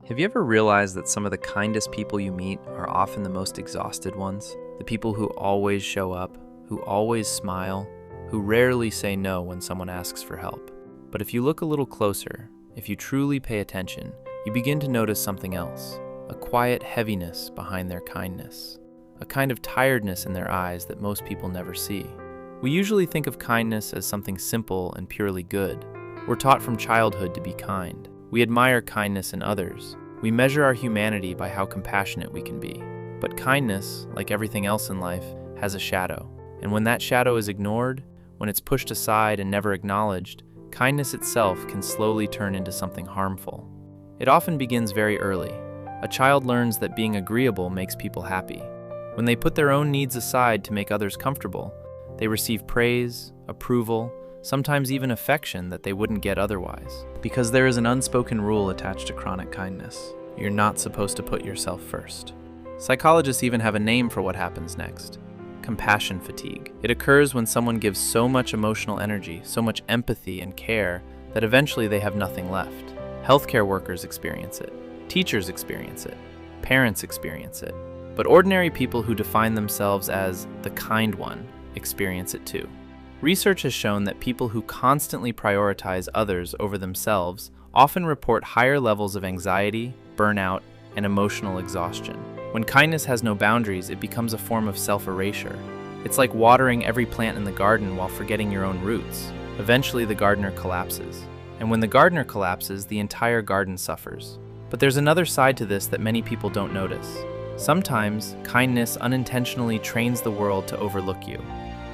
Have you ever realized that some of the kindest people you meet are often the most exhausted ones? The people who always show up, who always smile, who rarely say no when someone asks for help. But if you look a little closer, if you truly pay attention, you begin to notice something else, a quiet heaviness behind their kindness, a kind of tiredness in their eyes that most people never see. We usually think of kindness as something simple and purely good. We're taught from childhood to be kind. We admire kindness in others. We measure our humanity by how compassionate we can be. But kindness, like everything else in life, has a shadow. And when that shadow is ignored, when it's pushed aside and never acknowledged, kindness itself can slowly turn into something harmful. It often begins very early. A child learns that being agreeable makes people happy. When they put their own needs aside to make others comfortable, they receive praise, approval, sometimes even affection that they wouldn't get otherwise. Because there is an unspoken rule attached to chronic kindness. You're not supposed to put yourself first. Psychologists even have a name for what happens next: compassion fatigue. It occurs when someone gives so much emotional energy, so much empathy and care, that eventually they have nothing left. Healthcare workers experience it. Teachers experience it. Parents experience it. But ordinary people who define themselves as the kind one experience it too. Research has shown that people who constantly prioritize others over themselves often report higher levels of anxiety, burnout, and emotional exhaustion. When kindness has no boundaries, it becomes a form of self-erasure. It's like watering every plant in the garden while forgetting your own roots. Eventually, the gardener collapses. And when the gardener collapses, the entire garden suffers. But there's another side to this that many people don't notice. Sometimes, kindness unintentionally trains the world to overlook you.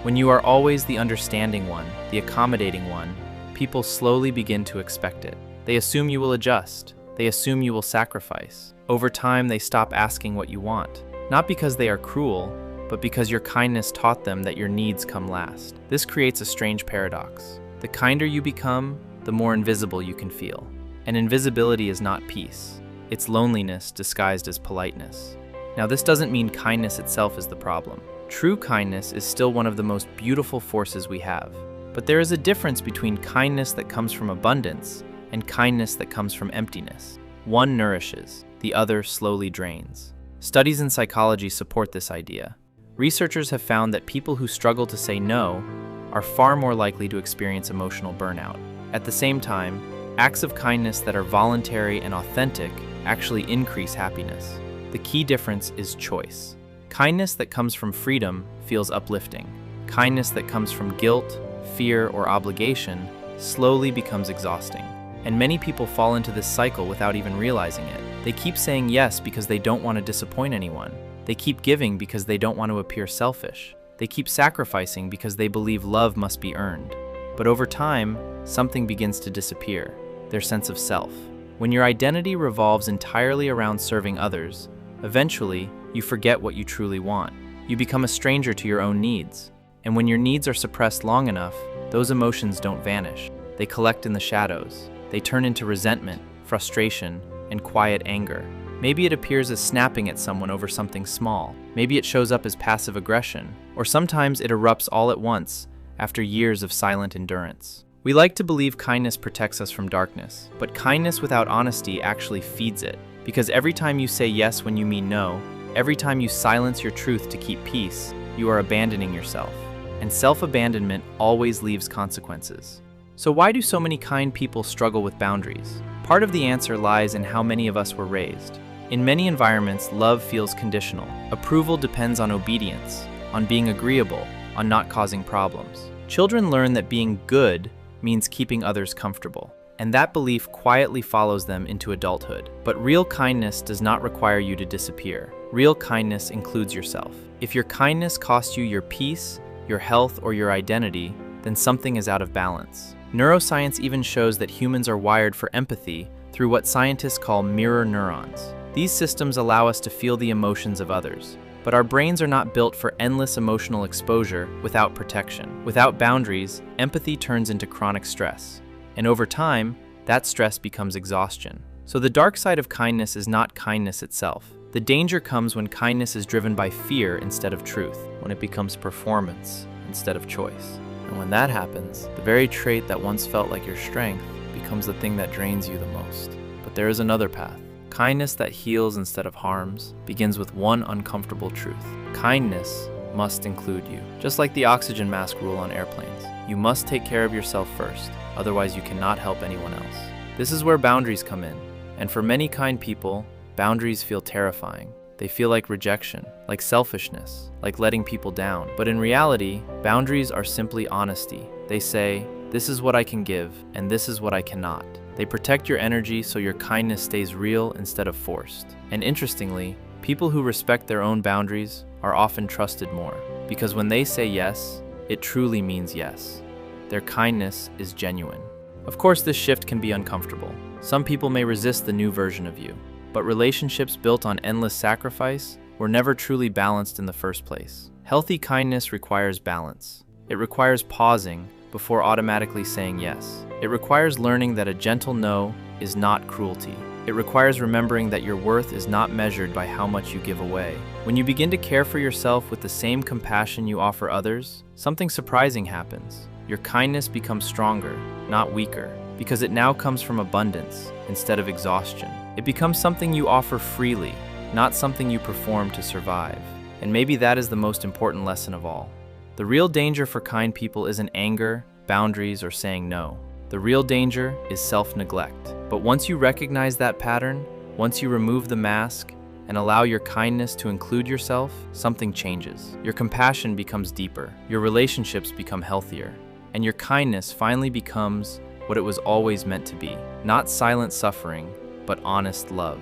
When you are always the understanding one, the accommodating one, people slowly begin to expect it. They assume you will adjust. They assume you will sacrifice. Over time, they stop asking what you want. Not because they are cruel, but because your kindness taught them that your needs come last. This creates a strange paradox. The kinder you become, the more invisible you can feel. And invisibility is not peace. It's loneliness disguised as politeness. Now, this doesn't mean kindness itself is the problem. True kindness is still one of the most beautiful forces we have. But there is a difference between kindness that comes from abundance and kindness that comes from emptiness. One nourishes, the other slowly drains. Studies in psychology support this idea. Researchers have found that people who struggle to say no are far more likely to experience emotional burnout. At the same time, acts of kindness that are voluntary and authentic actually increase happiness. The key difference is choice. Kindness that comes from freedom feels uplifting. Kindness that comes from guilt, fear, or obligation slowly becomes exhausting. And many people fall into this cycle without even realizing it. They keep saying yes because they don't want to disappoint anyone. They keep giving because they don't want to appear selfish. They keep sacrificing because they believe love must be earned. But over time, something begins to disappear: their sense of self. When your identity revolves entirely around serving others, eventually, you forget what you truly want. You become a stranger to your own needs. And when your needs are suppressed long enough, those emotions don't vanish. They collect in the shadows. They turn into resentment, frustration, and quiet anger. Maybe it appears as snapping at someone over something small. Maybe it shows up as passive aggression. Or sometimes it erupts all at once after years of silent endurance. We like to believe kindness protects us from darkness, but kindness without honesty actually feeds it. Because every time you say yes when you mean no, every time you silence your truth to keep peace, you are abandoning yourself. And self-abandonment always leaves consequences. So why do so many kind people struggle with boundaries? Part of the answer lies in how many of us were raised. In many environments, love feels conditional. Approval depends on obedience, on being agreeable, on not causing problems. Children learn that being good means keeping others comfortable. And that belief quietly follows them into adulthood. But real kindness does not require you to disappear. Real kindness includes yourself. If your kindness costs you your peace, your health, or your identity, then something is out of balance. Neuroscience even shows that humans are wired for empathy through what scientists call mirror neurons. These systems allow us to feel the emotions of others. But our brains are not built for endless emotional exposure without protection. Without boundaries, empathy turns into chronic stress. And over time, that stress becomes exhaustion. So the dark side of kindness is not kindness itself. The danger comes when kindness is driven by fear instead of truth, when it becomes performance instead of choice. And when that happens, the very trait that once felt like your strength becomes the thing that drains you the most. But there is another path: Kindness that heals instead of harms begins with one uncomfortable truth. Kindness must include you. Just like the oxygen mask rule on airplanes, you must take care of yourself first, otherwise you cannot help anyone else. This is where boundaries come in, and for many kind people, boundaries feel terrifying. They feel like rejection, like selfishness, like letting people down. But in reality, boundaries are simply honesty. They say, this is what I can give, and this is what I cannot. They protect your energy so your kindness stays real instead of forced. And interestingly, people who respect their own boundaries are often trusted more, because when they say yes, it truly means yes. Their kindness is genuine. Of course, this shift can be uncomfortable. Some people may resist the new version of you, but relationships built on endless sacrifice were never truly balanced in the first place. Healthy kindness requires balance. It requires pausing before automatically saying yes. It requires learning that a gentle no is not cruelty. It requires remembering that your worth is not measured by how much you give away. When you begin to care for yourself with the same compassion you offer others, something surprising happens. Your kindness becomes stronger, not weaker, because it now comes from abundance instead of exhaustion. It becomes something you offer freely, not something you perform to survive. And maybe that is the most important lesson of all. The real danger for kind people isn't anger, boundaries, or saying no. The real danger is self-neglect. But once you recognize that pattern, once you remove the mask and allow your kindness to include yourself, something changes. Your compassion becomes deeper, your relationships become healthier, and your kindness finally becomes what it was always meant to be. Not silent suffering, but honest love.